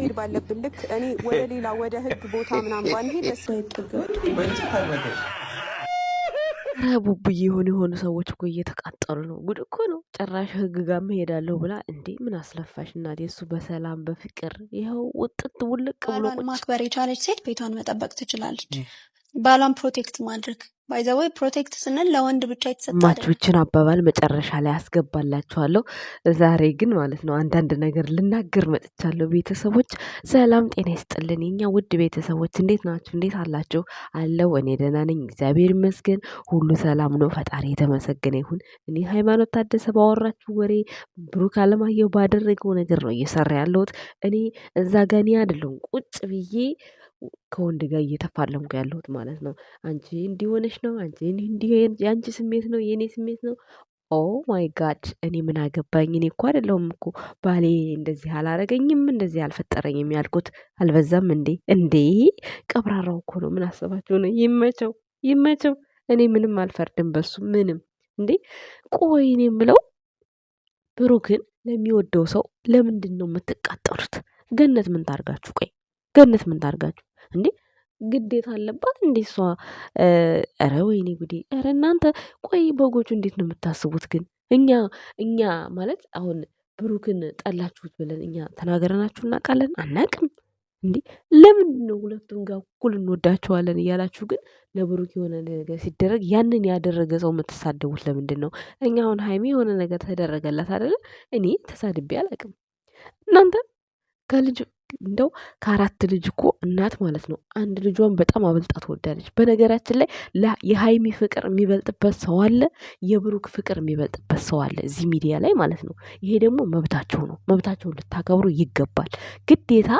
መሄድ ባለብን ልክ እኔ ወደ ሌላ ወደ ህግ ቦታ ምናምን ባንሄድ ደስ አይጠገም። ኧረ ቡቡዬ የሆኑ ሰዎች እኮ እየተቃጠሉ ነው። ጉድ እኮ ነው። ጭራሽ ህግ ጋር መሄዳለሁ ብላ እንዴ! ምን አስለፋሽ እናቴ? እሱ በሰላም በፍቅር ይኸው ውጥት ውልቅ ብሎ ባሏን ማክበር የቻለች ሴት ቤቷን መጠበቅ ትችላለች። ባሏን ፕሮቴክት ማድረግ ባይዘወይ ፕሮቴክት ስንል ለወንድ ብቻ የተሰጠ አይደለም። ማቾችን አባባል መጨረሻ ላይ አስገባላችኋለሁ። ዛሬ ግን ማለት ነው አንዳንድ ነገር ልናገር መጥቻለሁ። ቤተሰቦች ሰላም ጤና ይስጥልን። የኛ ውድ ቤተሰቦች እንዴት ናችሁ? እንዴት አላችሁ? አለው እኔ ደህና ነኝ፣ እግዚአብሔር ይመስገን፣ ሁሉ ሰላም ነው። ፈጣሪ የተመሰገነ ይሁን። እኔ ሃይማኖት ታደሰ ባወራችሁ ወሬ ብሩክ አለማየሁ ባደረገው ነገር ነው እየሰራ ያለሁት። እኔ እዛ ጋር እኔ አይደለሁም ቁጭ ብዬ ከወንድ ጋር እየተፋለምኩ ያለሁት ማለት ነው። አንቺ እንዲሆነች ነው፣ አንቺ እንዲህ የአንቺ ስሜት ነው፣ የእኔ ስሜት ነው። ኦ ማይ ጋድ እኔ ምን አገባኝ? እኔ እኮ አይደለሁም እኮ ባሌ እንደዚህ አላረገኝም እንደዚህ አልፈጠረኝም ያልኩት። አልበዛም እንዴ? እንዴ ቀብራራው እኮ ነው። ምን አስባችሁ ነው? ይመቸው ይመቸው። እኔ ምንም አልፈርድም በሱ ምንም። እንዴ ቆይ እኔ የምለው ብሩክን ለሚወደው ሰው ለምንድን ነው የምትቃጠሉት? ገነት ምን ታርጋችሁ? ቆይ ገነት ምን ታርጋችሁ እንዴ? ግዴታ አለባት እንዴ እሷ? ኧረ ወይኔ ጉዴ! ኧረ እናንተ ቆይ በጎቹ እንዴት ነው የምታስቡት ግን? እኛ ማለት አሁን ብሩክን ጠላችሁት ብለን እኛ ተናገረናችሁ እናውቃለን? አናቅም እንዴ? ለምንድን ነው ሁለቱም ጋር እኩል እንወዳቸዋለን እያላችሁ ግን ለብሩክ የሆነ ነገር ሲደረግ ያንን ያደረገ ሰው የምትሳደቡት ለምንድን ነው? እኛ አሁን ሀይሚ የሆነ ነገር ተደረገላት አይደለ? እኔ ተሳድቤ አላውቅም። እናንተ ከልጅ እንደው ከአራት ልጅ እኮ እናት ማለት ነው አንድ ልጇን በጣም አበልጣ ትወዳለች። በነገራችን ላይ የሀይሚ ፍቅር የሚበልጥበት ሰው አለ፣ የብሩክ ፍቅር የሚበልጥበት ሰው አለ እዚህ ሚዲያ ላይ ማለት ነው። ይሄ ደግሞ መብታቸው ነው። መብታቸውን ልታከብሩ ይገባል። ግዴታ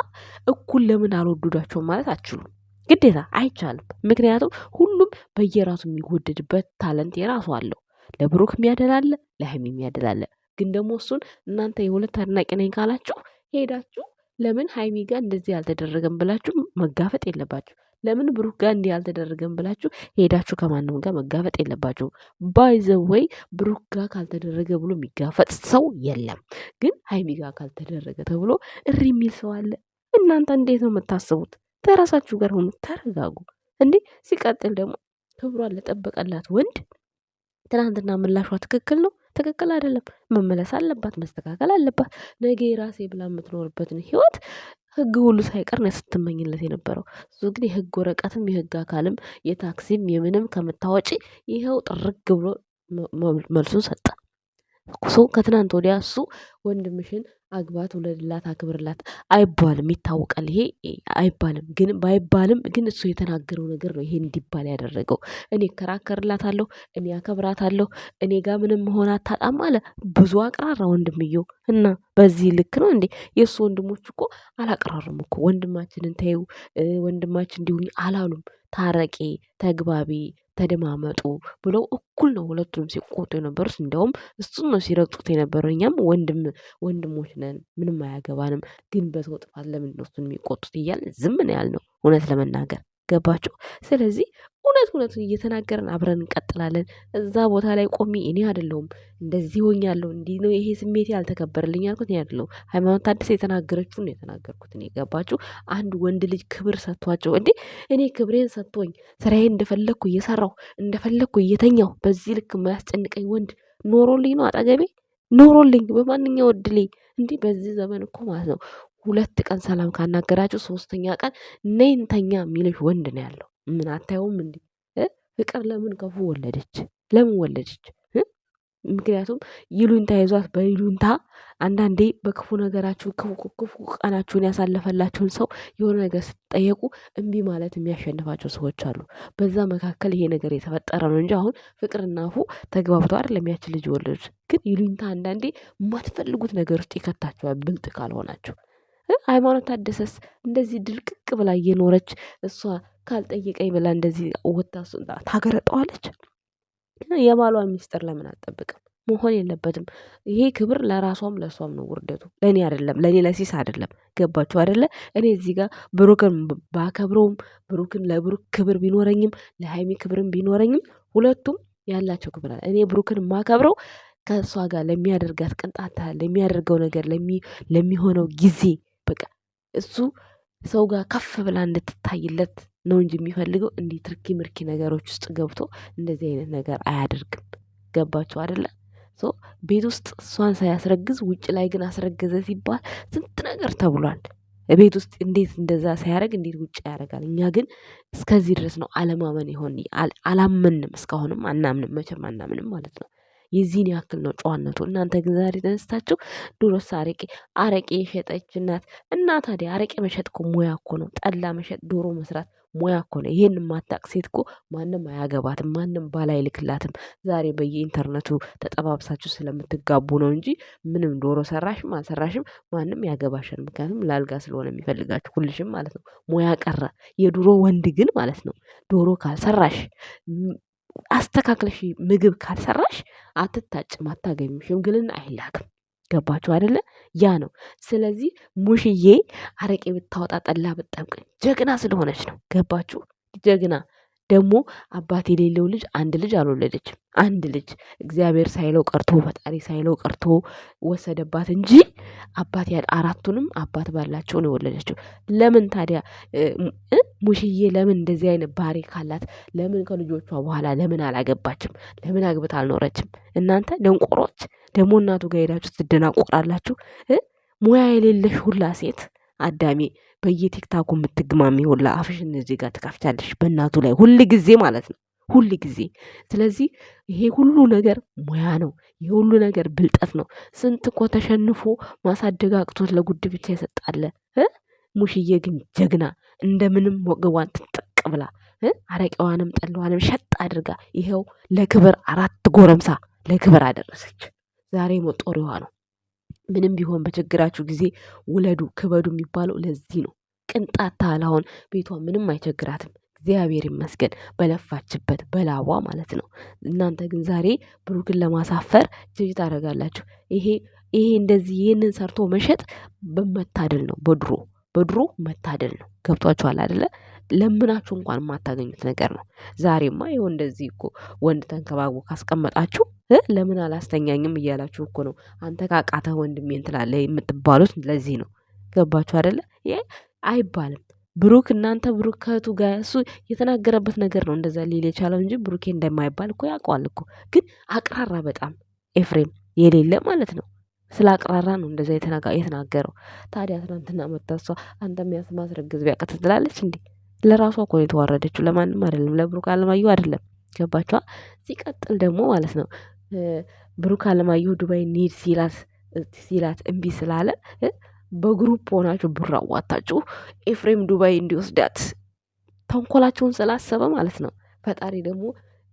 እኩል ለምን አልወደዷቸውም ማለት አትችሉም። ግዴታ አይቻልም። ምክንያቱም ሁሉም በየራሱ የሚወደድበት ታለንት የራሱ አለው። ለብሩክ የሚያደላለ፣ ለሀይሚ የሚያደላለ። ግን ደግሞ እሱን እናንተ የሁለት አድናቂ ነኝ ካላችሁ ሄዳችሁ ለምን ሀይሚ ጋር እንደዚህ ያልተደረገም ብላችሁ መጋፈጥ የለባችሁ። ለምን ብሩክ ጋር እንዲህ ያልተደረገም ብላችሁ ሄዳችሁ ከማንም ጋር መጋፈጥ የለባችሁ። ባይዘወይ ብሩክ ጋር ካልተደረገ ብሎ የሚጋፈጥ ሰው የለም። ግን ሀይሚ ጋር ካልተደረገ ተብሎ እሪ የሚል ሰው አለ። እናንተ እንዴት ነው የምታስቡት? ተራሳችሁ ጋር ሆኑ፣ ተረጋጉ እንዴ። ሲቀጥል ደግሞ ክብሯን ለጠበቀላት ወንድ ትናንትና ምላሿ ትክክል ነው? ትክክል አይደለም። መመለስ አለባት፣ መስተካከል አለባት። ነገ የራሴ ብላ የምትኖርበትን ህይወት ህግ ሁሉ ሳይቀር ነው ስትመኝለት የነበረው። እሱ ግን የህግ ወረቀትም የህግ አካልም የታክሲም የምንም ከምታወጪ ይኸው ጥርግ ብሎ መልሱን ሰጠ። ሰው ከትናንት ወዲያ እሱ ወንድምሽን አግባት፣ ውለድላት፣ አክብርላት አይባልም፣ ይታወቃል። ይሄ አይባልም። ግን ባይባልም ግን እሱ የተናገረው ነገር ነው ይሄ እንዲባል ያደረገው። እኔ እከራከርላታለሁ፣ እኔ አከብራታለሁ፣ እኔ ጋር ምንም መሆን አታጣም አለ። ብዙ አቅራራ ወንድምየው እና በዚህ ልክ ነው እንዴ? የእሱ ወንድሞች እኮ አላቅራሩም እኮ ወንድማችንን ተይው፣ ወንድማችን እንዲሁኝ አላሉም። ታረቂ፣ ተግባቢ፣ ተደማመጡ ብለው እኩል ነው ሁለቱንም ሲቆጡ የነበሩት። እንዲያውም እሱን ነው ሲረግጡት የነበረው። እኛም ወንድሞች ነን ምንም አያገባንም፣ ግን በሰው ጥፋት ለምንድን ነው እሱን የሚቆጡት እያልን ዝም ነው ያልነው እውነት ለመናገር ገባችሁ? ስለዚህ እውነቱን እየተናገርን አብረን እንቀጥላለን። እዛ ቦታ ላይ ቆሚ እኔ አይደለሁም እንደዚህ ሆኛለሁ እንዲህ ነው ይሄ ስሜቴ ያልተከበረልኝ ያልኩት እኔ አይደለሁም። ሃይማኖት ታደሰ የተናገረችውን ነው የተናገርኩት እኔ። ገባችሁ? አንድ ወንድ ልጅ ክብር ሰጥቷቸው እንዴ እኔ ክብሬን ሰጥቶኝ ስራዬን እንደፈለግኩ እየሰራሁ እንደፈለግኩ እየተኛሁ በዚህ ልክ የማያስጨንቀኝ ወንድ ኖሮልኝ ነው አጠገቤ ኖሮልኝ በማንኛው እድሌ እንዲህ በዚህ ዘመን እኮ ማለት ነው 2 ቀን ሰላም ካናገራችሁ 3ኛ ቀን ነይ እንተኛ የሚልሽ ወንድ ነው ያለው። ምን አታየውም እንዴ? ፍቅር ለምን ክፉ ወለደች? ለምን ወለደች? ምክንያቱም ይሉኝታ ይዟት በይሉኝታ አንዳንዴ በክፉ ነገራችሁ ክፉ ቀናችሁን ያሳለፈላችሁን ሰው የሆነ ነገር ስትጠየቁ እምቢ ማለት የሚያሸንፋቸው ሰዎች አሉ። በዛ መካከል ይሄ ነገር የተፈጠረ ነው እንጂ አሁን ፍቅርና ፉ ተግባብተው አይደለም ያችን ልጅ ወለዱት። ግን ይሉኝታ አንዳንዴ የማትፈልጉት ነገር ውስጥ ይከታችኋል ብልጥ ካልሆናችሁ። ሃይማኖት ታደሰስ እንደዚህ ድልቅቅ ብላ እየኖረች እሷ ካልጠየቀኝ ብላ እንደዚህ ወታ ታገረጠዋለች። የባሏን ሚስጥር ለምን አትጠብቅም? መሆን የለበትም። ይሄ ክብር ለራሷም ለሷም ነው ውርደቱ። ለእኔ አይደለም፣ ለእኔ ለሲስ አይደለም። ገባችሁ አይደለ? እኔ እዚህ ጋር ብሩክን ባከብረውም ብሩክን ለብሩክ ክብር ቢኖረኝም ለሀይሚ ክብርም ቢኖረኝም ሁለቱም ያላቸው ክብር አለ። እኔ ብሩክን ማከብረው ከእሷ ጋር ለሚያደርጋት ቅንጣታ ለሚያደርገው ነገር ለሚሆነው ጊዜ በቃ እሱ ሰው ጋር ከፍ ብላ እንድትታይለት ነው እንጂ የሚፈልገው እንዲህ ትርኪ ምርኪ ነገሮች ውስጥ ገብቶ እንደዚህ አይነት ነገር አያደርግም። ገባችሁ አይደለ? ሶ ቤት ውስጥ እሷን ሳያስረግዝ ውጭ ላይ ግን አስረገዘ ሲባል ስንት ነገር ተብሏል። ቤት ውስጥ እንዴት እንደዛ ሳያደርግ እንዴት ውጭ ያደርጋል? እኛ ግን እስከዚህ ድረስ ነው አለማመን ይሆን አላመንም። እስካሁንም አናምንም፣ መቼም አናምንም ማለት ነው። የዚህን ያክል ነው ጨዋነቱ። እናንተ ግን ዛሬ ተነስታችሁ ድሮስ አረቄ የሸጠች እናት እና ታዲያ አረቄ መሸጥ እኮ ሙያ እኮ ነው። ጠላ መሸጥ፣ ዶሮ መስራት ሙያ እኮ ነው። ይሄን የማታቅ ሴት እኮ ማንም አያገባትም፣ ማንም ባል አይልክላትም። ዛሬ በየኢንተርኔቱ ተጠባብሳችሁ ስለምትጋቡ ነው እንጂ ምንም ዶሮ ሰራሽም አልሰራሽም ማንም ያገባሻል። ምክንያቱም ላልጋ ስለሆነ የሚፈልጋችሁ ሁልሽም ማለት ነው። ሙያ ቀረ። የድሮ ወንድ ግን ማለት ነው ዶሮ ካልሰራሽ አስተካክለሽ ምግብ ካልሰራሽ አትታጭም፣ አታገኝም፣ ሽምግልና አይላክም። ገባችሁ አይደለ? ያ ነው። ስለዚህ ሙሽዬ አረቄ ብታወጣ ጠላ ብጠምቅ ጀግና ስለሆነች ነው። ገባችሁ? ጀግና ደግሞ አባት የሌለው ልጅ አንድ ልጅ አልወለደችም። አንድ ልጅ እግዚአብሔር ሳይለው ቀርቶ ፈጣሪ ሳይለው ቀርቶ ወሰደባት እንጂ አባት አራቱንም አባት ባላቸው ነው የወለደችው። ለምን ታዲያ ሙሽዬ ለምን እንደዚህ አይነት ባህሪ ካላት ለምን ከልጆቿ በኋላ ለምን አላገባችም? ለምን አግብታ አልኖረችም? እናንተ ደንቆሮች ደግሞ እናቱ ጋር ሄዳችሁ ትደናቆራላችሁ። ሙያ የሌለሽ ሁላ ሴት አዳሜ በየቲክታኩ የምትግማሚ ሁላ አፍሽን እዚህ ጋር ትካፍቻለሽ በእናቱ ላይ ሁል ጊዜ ማለት ነው፣ ሁል ጊዜ። ስለዚህ ይሄ ሁሉ ነገር ሙያ ነው። ይሄ ሁሉ ነገር ብልጠት ነው። ስንት እኮ ተሸንፎ ማሳደግ አቅቶት ለጉድ ብቻ ይሰጣለ። ሙሽዬ ግን ጀግና እንደምንም ወገቧን ትጠቅ ብላ አረቄዋንም ጠለዋንም ሸጥ አድርጋ ይኸው ለክብር 4 ጎረምሳ ለክብር አደረሰች። ዛሬ መጦሪዋ ነው። ምንም ቢሆን በችግራችሁ ጊዜ ውለዱ ክበዱ የሚባለው ለዚህ ነው። ቅንጣት ታህል አሁን ቤቷ ምንም አይቸግራትም። እግዚአብሔር ይመስገን በለፋችበት በላቧ ማለት ነው። እናንተ ግን ዛሬ ብሩክን ለማሳፈር ጅጅ ታደርጋላችሁ። ይሄ እንደዚህ ይህንን ሰርቶ መሸጥ በመታደል ነው። በድሮ መታደል ነው። ገብቷችኋል አይደለ? ለምናችሁ እንኳን የማታገኙት ነገር ነው። ዛሬማ ይኸው እንደዚህ እኮ ወንድ ተንከባክቦ ካስቀመጣችሁ ለምን አላስተኛኝም እያላችሁ እኮ ነው። አንተ ካቃተህ ወንድሜን ትላለህ የምትባሉት ለዚህ ነው። ገባችሁ አይደለ? ይሄ አይባልም። ብሩክ ከእህቱ ጋር እሱ የተናገረበት ነገር ነው እንደዛ ሊል የቻለው እንጂ ብሩኬ እንደማይባል እኮ ያውቀዋል እኮ። ግን አቅራራ በጣም ኤፍሬም የሌለ ማለት ነው። ስለ አቅራራ ነው እንደዛ የተናገረው። ታዲያ ትናንትና መታ እሷ አንተ ማስረገዝ ቢያቅትህ ትላለች እንዴ? ለራሷ እኮ ነው የተዋረደችው፣ ለማንም አይደለም፣ ለብሩክ አለማየሁ አይደለም። ገባችኋ? ሲቀጥል ደግሞ ማለት ነው ብሩክ አለማየሁ ዱባይ እንሂድ ሲላት እምቢ ስላለ በግሩፕ ሆናችሁ ብር አዋጣችሁ ኤፍሬም ዱባይ እንዲወስዳት ተንኮላችሁን ስላሰበ ማለት ነው። ፈጣሪ ደግሞ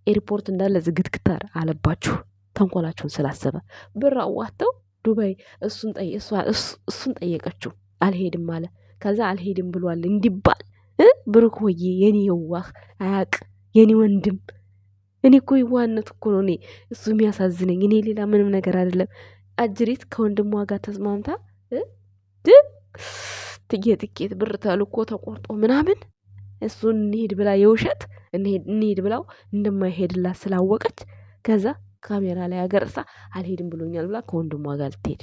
ኤርፖርት እንዳለ ዝግትግታ አለባችሁ። ተንኮላችሁን ስላሰበ ብር አዋጥተው ዱባይ እሱን ጠየቀችው። አልሄድም አለ። ከዛ አልሄድም ብሏል እንዲባል ብሩክ ሆዬ የኔ የዋህ አያቅ የኔ ወንድም፣ እኔ እኮ የዋህነት እኮ ነው እኔ እሱ የሚያሳዝነኝ። እኔ ሌላ ምንም ነገር አይደለም። አጅሪት ከወንድሟ ጋር ተስማምታ ጥቂት ብር ተልኮ ተቆርጦ ምናምን እሱን እንሄድ ብላ የውሸት እንሄድ ብላው እንደማይሄድላት ስላወቀች ከዛ ካሜራ ላይ አገርሳ አልሄድም ብሎኛል ብላ ከወንድሟ ጋር ልትሄድ።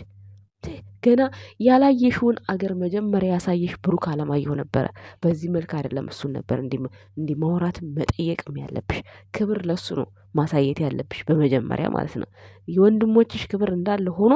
ገና ያላየሽውን አገር መጀመሪያ ያሳየሽ ብሩክ አለማየሁ ነበረ። በዚህ መልክ አይደለም እሱን ነበር እንዲህ ማውራትም መጠየቅም ያለብሽ። ክብር ለሱ ነው ማሳየት ያለብሽ በመጀመሪያ ማለት ነው። የወንድሞችሽ ክብር እንዳለ ሆኖ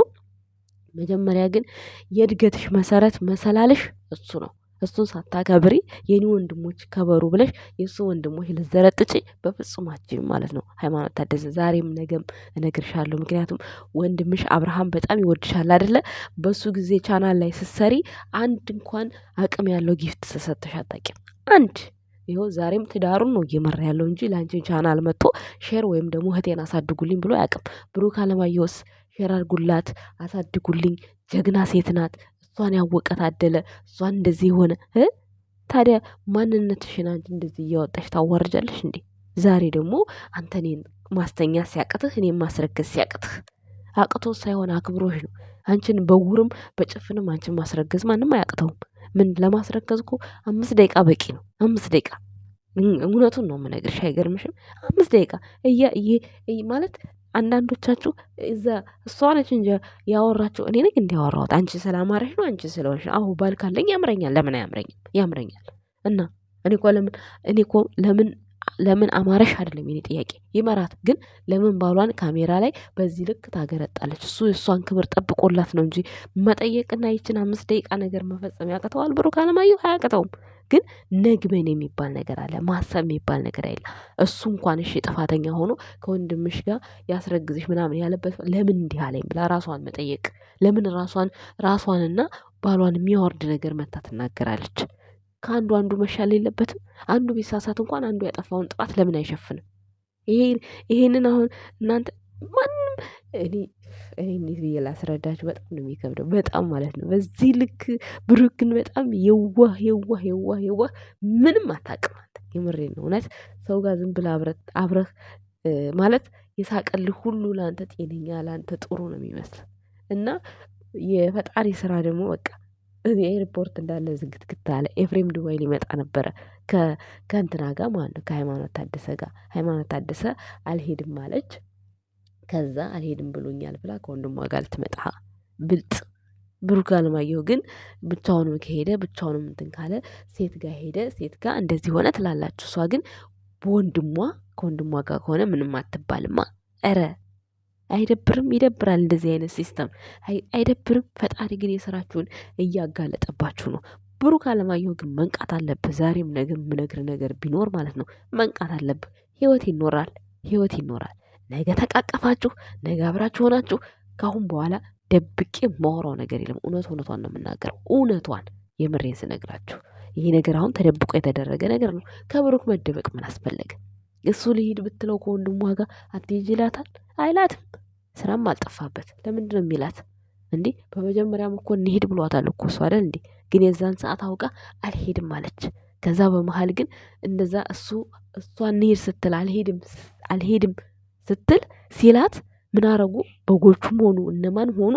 መጀመሪያ ግን የእድገትሽ መሰረት መሰላልሽ እሱ ነው። እሱን ሳታከብሪ የኔ ወንድሞች ከበሩ ብለሽ የእሱ ወንድሞች ልዘረጥጪ በፍጹም አትችይም ማለት ነው። ሃይማኖት ታደሰ ዛሬም ነገም እነግርሻለሁ። ምክንያቱም ወንድምሽ አብርሃም በጣም ይወድሻል አይደለ? በሱ ጊዜ ቻናል ላይ ስትሰሪ አንድ እንኳን አቅም ያለው ጊፍት ተሰጥተሽ አታውቂም። አንድ ይኸው ዛሬም ትዳሩን ነው እየመራ ያለው እንጂ ለአንቺን ቻናል መጥቶ ሼር ወይም ደግሞ እህቴን አሳድጉልኝ ብሎ አያውቅም። ብሩክ አለማየሁስ ሼር አድርጉላት አሳድጉልኝ፣ ጀግና ሴት ናት፣ እሷን ያወቀ ታደለ፣ እሷን እንደዚህ የሆነ ታዲያ ማንነትሽን አንቺ እንደዚህ እያወጣሽ ታዋርጃለሽ እንዴ? ዛሬ ደግሞ አንተ እኔን ማስተኛ ሲያቅትህ እኔን ማስረገዝ ሲያቅትህ አቅቶ ሳይሆን አክብሮሽ ነው። አንቺን በውርም በጭፍንም አንቺን ማስረገዝ ማንም አያቅተውም። ምን ለማስረገዝ እኮ 5 ደቂቃ በቂ ነው። 5 ደቂቃ እውነቱን ነው የምነግርሽ። አይገርምሽም? 5 ደቂቃ ማለት አንዳንዶቻችሁ እዛ እሷ ነች እንጂ ያወራችሁ እኔ ነኝ እንዲ ያወራሁት አንቺ ስላማረሽ ነው አንቺ ስለሆንሽ አሁ ባል ካለኝ ያምረኛል ለምን አያምረኝም ያምረኛል እና እኔ እኮ ለምን አማረሽ አይደለም የኔ ጥያቄ ይመራት ግን ለምን ባሏን ካሜራ ላይ በዚህ ልክ ታገረጣለች እሱ የእሷን ክብር ጠብቆላት ነው እንጂ መጠየቅና ይችን 5 ደቂቃ ነገር መፈጸም ያቅተዋል ብሩክ አለማየሁ አያቅተውም ግን ነግበን የሚባል ነገር አለ ማሰብ የሚባል ነገር አይደል እሱ እንኳን እሺ ጥፋተኛ ሆኖ ከወንድምሽ ጋር ያስረግዝሽ ምናምን ያለበት ለምን እንዲህ አለኝ ብላ ራሷን መጠየቅ ለምን ራሷንና ባሏን የሚያወርድ ነገር መታ ትናገራለች ከአንዱ መሻል የለበትም አንዱ ቢሳሳት እንኳን አንዱ ያጠፋውን ጥፋት ለምን አይሸፍንም ይሄንን አሁን እናንተ ማንም እኔ እንዴት ብዬ ላስረዳችሁ በጣም ነው የሚከብደው በጣም ማለት ነው በዚህ ልክ ብሩክ ግን በጣም የዋህ ምንም አታውቅም አንተ የምሬን ነው እውነት ሰው ጋር ዝም ብለህ አብረህ ማለት የሳቀልህ ሁሉ ለአንተ ጤነኛ ለአንተ ጥሩ ነው የሚመስል እና የፈጣሪ ስራ ደግሞ በቃ ኤርፖርት እንዳለ ዝግትግት አለ ኤፍሬም ዱባይ ሊመጣ ነበረ ከእንትና ጋር ማለት ነው ከሃይማኖት ታደሰ ጋር ሃይማኖት ታደሰ አልሄድም አለች ከዛ አልሄድም ብሎኛል ብላ ከወንድሟ ጋር ልትመጣ ብልጥ ብሩክ አለማየሁ ግን ብቻውንም ከሄደ ብቻውንም እንትን ካለ ሴት ጋር ሄደ ሴት ጋር እንደዚህ ሆነ ትላላችሁ እሷ ግን ከወንድሟ ጋር ከሆነ ምንም አትባልማ ኧረ አይደብርም ይደብራል እንደዚህ አይነት ሲስተም አይደብርም ፈጣሪ ግን የስራችሁን እያጋለጠባችሁ ነው ብሩክ አለማየሁ ግን መንቃት አለብህ ዛሬም ነገም ምነግር ነገር ቢኖር ማለት ነው መንቃት አለብህ ህይወት ይኖራል ነገ ተቃቀፋችሁ ነገ አብራችሁ ሆናችሁ ካሁን በኋላ ደብቄ ማወራው ነገር የለም እውነቷን ነው የምናገረው እውነቷን የምሬን ስነግራችሁ ይሄ ነገር አሁን ተደብቆ የተደረገ ነገር ነው ከብሩክ መደበቅ ምን አስፈለገ እሱ ልሂድ ብትለው ከወንድሟ ጋር አትሄጂ ይላታል አይላትም ስራም አልጠፋበት ለምንድን ነው የሚላት እንዴ በመጀመሪያም እኮ እንሄድ ብሏታል እኮ እሱ አይደል እንዴ ግን የዛን ሰዓት አውቃ አልሄድም አለች ከዛ በመሃል ግን እንደዛ እሷ እንሄድ ስትል አልሄድም ስትል ሲላት ምን አረጉ በጎቹም ሆኑ እነማን ሆኑ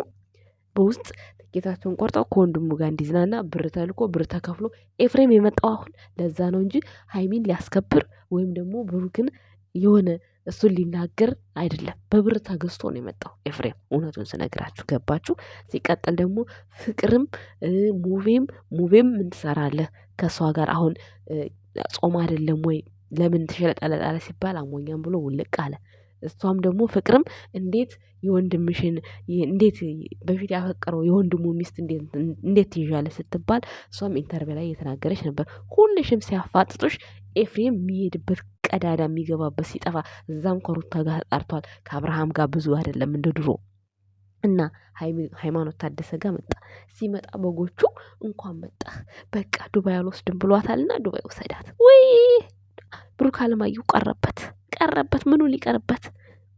በውስጥ ትኬታቸውን ቆርጠው ከወንድሙ ጋር እንዲዝናና ብር ተልኮ ብር ተከፍሎ ኤፍሬም የመጣው አሁን ለዛ ነው እንጂ ሃይሚን ሊያስከብር ወይም ደግሞ ብሩክን የሆነ እሱን ሊናገር አይደለም በብር ተገዝቶ ነው የመጣው ኤፍሬም እውነቱን ስነግራችሁ ገባችሁ ሲቀጥል ደግሞ ፍቅርም ሙቤም ምን ትሰራለህ ከሷ ጋር አሁን ጾም አይደለም ወይ ለምን ትሸለጠለጣለ ሲባል አሞኛም ብሎ ውልቅ አለ እሷም ደግሞ ፍቅርም እንዴት የወንድምሽን እንዴት በፊት ያፈቀረው የወንድሙ ሚስት እንዴት ትይዣለሽ ስትባል እሷም ኢንተርቪው ላይ እየተናገረች ነበር ሁልሽም ሲያፋጥጡሽ ኤፍሬም የሚሄድበት ቀዳዳ የሚገባበት ሲጠፋ እዛም ከሩታ ጋር ተጣርቷል ከአብርሃም ጋር ብዙ አይደለም እንደ ድሮ እና ሃይማኖት ታደሰ ጋር መጣ ሲመጣ በጎቹ እንኳን መጣ በቃ ዱባይ አልወስድም ብሏታልና ዱባይ ወሰዳት ወይ ብሩክ አለማየሁ ቀረበት ምኑ ሊቀርበት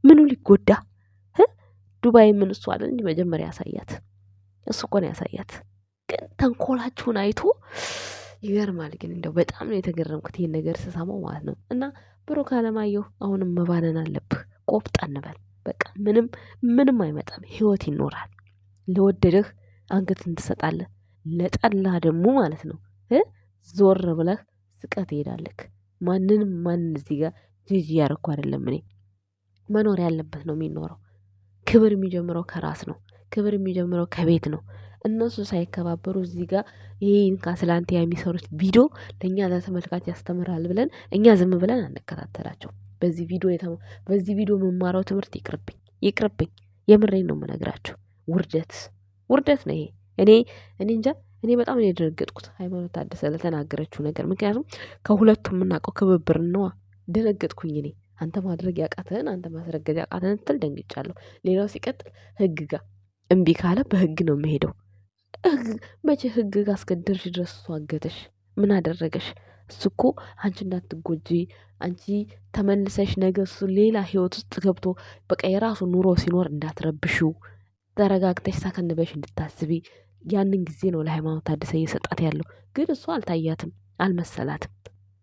ምኑ ሊጎዳ ዱባይ ምን እሱ አይደል እንጂ መጀመሪያ ያሳያት እሱ እኮ ነው ያሳያት ግን ተንኮላችሁን አይቶ ይገርማል ግን እንደው በጣም ነው የተገረምኩት ይሄን ነገር ስሰማው ማለት ነው እና ብሩክ አለማየሁ አሁንም መባነን አለብህ ቆፍጠን በል በቃ ምንም አይመጣም ህይወት ይኖራል ለወደደህ አንገትን ትሰጣለህ ለጠላህ ደግሞ ማለት ነው ዞር ብለህ ስቀት ትሄዳለህ ማን እዚህ ጋር ጂጂ ያረኩ አይደለም እኔ መኖር ያለበት ነው የሚኖረው ክብር የሚጀምረው ከራስ ነው ክብር የሚጀምረው ከቤት ነው እነሱ ሳይከባበሩ እዚህ ጋር ይሄን ካስላንተ የሚሰሩት ቪዲዮ ለኛ ለተመልካች ያስተምራል ብለን እኛ ዝም ብለን አንከታተላቸው በዚህ ቪዲዮ መማራው ትምህርት ይቅርብኝ የምሬን ነው የምነግራችሁ ውርደት ነው ይሄ እኔ እንጃ እኔ በጣም ነው የደነገጥኩት ሃይማኖት ታደሰ ለተናገረችው ነገር ምክንያቱም ከሁለቱም የምናውቀው ክብብር ነው ደነገጥኩኝ እኔ አንተ ማድረግ ያቃተህን አንተ ማስረገዝ ያቃተህን ትል ደንግጫለሁ ሌላው ሲቀጥል ህግ ጋር እምቢ ካለ በህግ ነው የሚሄደው መቼ ህግ ጋር አስገደርሽ ድረስ እሱ አገተሽ ምን አደረገሽ እሱ እኮ አንቺ እንዳትጎጂ አንቺ ተመልሰሽ ነገ እሱ ሌላ ህይወት ውስጥ ገብቶ በቃ የራሱ ኑሮ ሲኖር እንዳትረብሽው ተረጋግተሽ ሳከንበሽ እንድታስቢ ያንን ጊዜ ነው ለሃይማኖት ታደሰ እየሰጣት ያለው ግን እሱ አልታያትም አልመሰላትም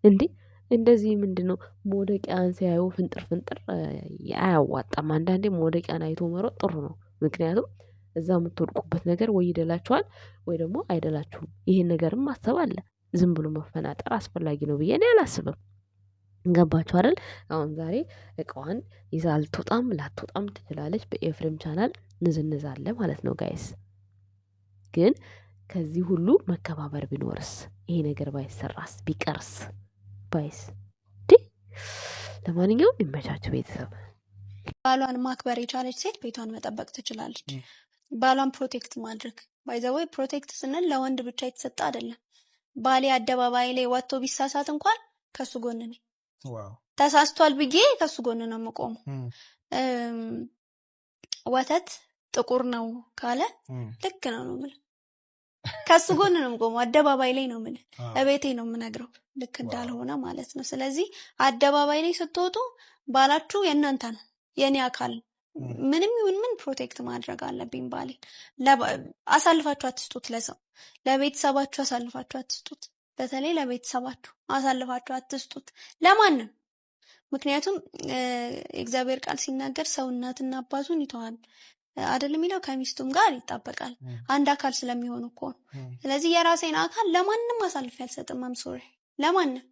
እንዴ እንደዚህ ምንድነው መውደቂያን ሲያዩ ፍንጥር አያዋጣም አንዳንዴ መውደቂያን አይቶ መሮጥ ጥሩ ነው ምክንያቱም እዛ የምትወድቁበት ነገር ወይ ይደላችኋል ወይ ደግሞ አይደላችሁም ይሄን ነገርም ማሰብ አለ ዝም ብሎ መፈናጠር አስፈላጊ ነው ብዬ እኔ አላስብም ገባችሁ አይደል? አሁን ዛሬ እቃዋን ይዛ ልትወጣም ላትወጣም ትችላለች። በኤፍሬም ቻናል ንዝንዝ አለ ማለት ነው ጋይስ። ግን ከዚህ ሁሉ መከባበር ቢኖርስ፣ ይሄ ነገር ባይሰራስ፣ ቢቀርስ ባይስ ዲ ለማንኛውም ይመቻችሁ ቤተሰብ። ባሏን ማክበር የቻለች ሴት ቤቷን መጠበቅ ትችላለች። ባሏን ፕሮቴክት ማድረግ ባይዘወይ ፕሮቴክት ስንል ለወንድ ብቻ የተሰጠ አይደለም። ባሌ አደባባይ ላይ ወጥቶ ቢሳሳት እንኳን ከሱ ጎን ነኝ። ተሳስቷል ብዬ ከሱ ጎን ነው የምቆመው። ወተት ጥቁር ነው ካለ ልክ ነው ነው የምልህ። ከሱ ጎን ነው የምቆመው። አደባባይ ላይ ነው የምልህ። እቤቴ ነው የምነግረው ልክ እንዳልሆነ ማለት ነው። ስለዚህ አደባባይ ላይ ስትወጡ ባላችሁ የእናንተ ነው፣ የኔ አካል ምንም ይሁን ምን ፕሮቴክት ማድረግ አለብኝ። ባሌ አሳልፋችሁ አትስጡት፣ ለሰው ለቤተሰባችሁ አሳልፋችሁ አትስጡት። በተለይ ለቤተሰባችሁ አሳልፋችሁ አትስጡት ለማንም። ምክንያቱም እግዚአብሔር ቃል ሲናገር ሰው እናትና አባቱን ይተዋል አይደል የሚለው፣ ከሚስቱም ጋር ይጣበቃል። አንድ አካል ስለሚሆኑ እኮ። ስለዚህ የራሴን አካል ለማንም አሳልፌ አልሰጥም። አም ሶሪ ለማንም